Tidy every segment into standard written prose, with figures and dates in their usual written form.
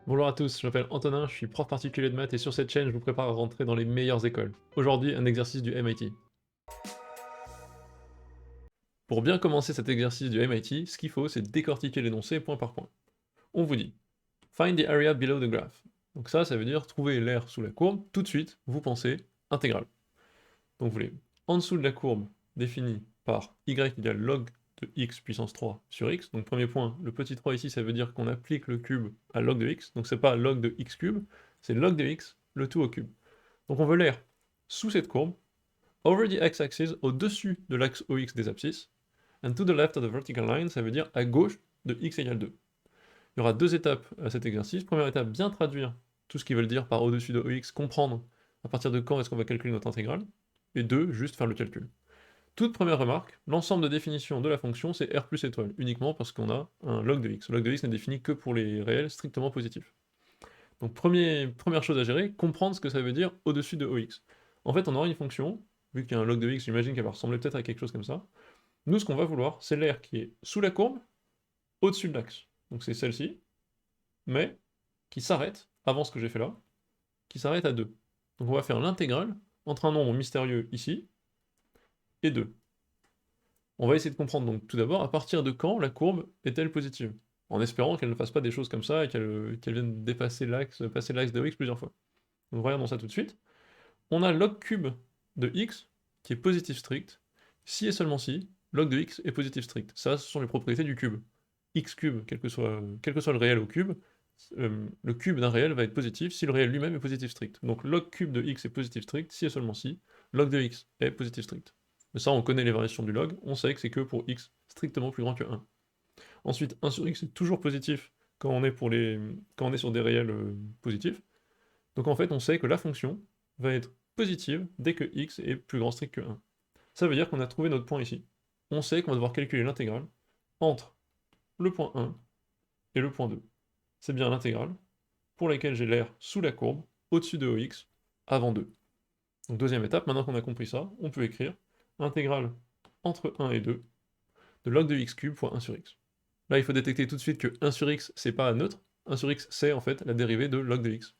Bonjour à tous, je m'appelle Antonin, je suis prof particulier de maths et sur cette chaîne, je vous prépare à rentrer dans les meilleures écoles. Aujourd'hui, un exercice du MIT. Pour bien commencer cet exercice du MIT, ce qu'il faut, c'est décortiquer l'énoncé point par point. On vous dit Find the area below the graph. Donc ça veut dire trouver l'aire sous la courbe. Tout de suite, vous pensez intégrale. Donc vous voulez en dessous de la courbe définie par y égale log de x puissance 3 sur x. Donc premier point, le petit 3 ici, ça veut dire qu'on applique le cube à log de x. Donc c'est pas log de x cube, c'est log de x, le tout au cube. Donc on veut l'aire sous cette courbe, over the x-axis, au-dessus de l'axe OX des abscisses, and to the left of the vertical line, ça veut dire à gauche de x égale 2. Il y aura deux étapes à cet exercice. Première étape, bien traduire tout ce qu'ils veulent dire par au-dessus de OX, comprendre à partir de quand est-ce qu'on va calculer notre intégrale, et deux, juste faire le calcul. Toute première remarque, l'ensemble de définition de la fonction, c'est R plus étoile, uniquement parce qu'on a un log de x. Le log de x n'est défini que pour les réels strictement positifs. Donc première chose à gérer, comprendre ce que ça veut dire au-dessus de OX. En fait, on aura une fonction, vu qu'il y a un log de x, j'imagine qu'elle va ressembler peut-être à quelque chose comme ça. Nous, ce qu'on va vouloir, c'est l'aire qui est sous la courbe, au-dessus de l'axe. Donc c'est celle-ci, mais qui s'arrête, avant ce que j'ai fait là, qui s'arrête à 2. Donc on va faire l'intégrale entre un nombre mystérieux ici, et 2. On va essayer de comprendre donc tout d'abord à partir de quand la courbe est-elle positive, en espérant qu'elle ne fasse pas des choses comme ça et qu'elle vienne dépasser l'axe, passer l'axe de x plusieurs fois. Donc regardons ça tout de suite. On a log cube de x qui est positif strict, si et seulement si log de x est positif strict. Ça, ce sont les propriétés du cube. X cube, quel que soit le réel au cube, le cube d'un réel va être positif si le réel lui-même est positif strict. Donc log cube de x est positif strict si et seulement si log de x est positif strict. Mais ça, on connaît les variations du log, on sait que c'est que pour x strictement plus grand que 1. Ensuite, 1 sur x est toujours positif quand on est sur des réels positifs. Donc en fait, on sait que la fonction va être positive dès que x est plus grand strict que 1. Ça veut dire qu'on a trouvé notre point ici. On sait qu'on va devoir calculer l'intégrale entre le point 1 et le point 2. C'est bien l'intégrale pour laquelle j'ai l'aire sous la courbe, au-dessus de OX, avant 2. Donc deuxième étape, maintenant qu'on a compris ça, on peut écrire intégrale entre 1 et 2 de log de x cube fois 1 sur x. Là, il faut détecter tout de suite que 1 sur x, c'est pas neutre. 1 sur x, c'est en fait la dérivée de log de x.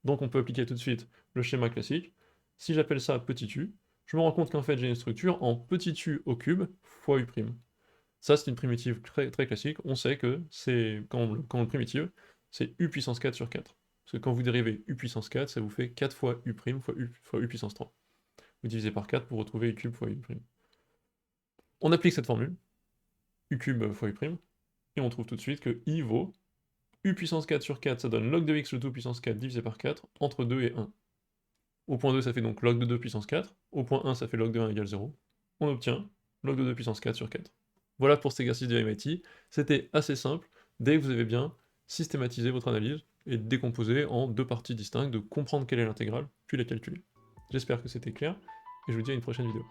Donc on peut appliquer tout de suite le schéma classique. Si j'appelle ça petit u, je me rends compte qu'en fait j'ai une structure en petit u au cube fois u'. Ça c'est une primitive très, très classique, on sait que c'est quand le primitive, c'est u puissance 4 sur 4. Parce que quand vous dérivez u puissance 4, ça vous fait 4 fois u' fois u puissance 3. Vous divisez par 4 pour retrouver u cube fois u'. On applique cette formule, u cube fois u', et on trouve tout de suite que i vaut u puissance 4 sur 4, ça donne log de x le tout puissance 4 divisé par 4, entre 2 et 1. Au point 2, ça fait donc log de 2 puissance 4. Au point 1, ça fait log de 1 égale 0. On obtient log de 2 puissance 4 sur 4. Voilà pour cet exercice de MIT. C'était assez simple, dès que vous avez bien systématisé votre analyse et décomposé en deux parties distinctes, de comprendre quelle est l'intégrale, puis la calculer. J'espère que c'était clair, et je vous dis à une prochaine vidéo.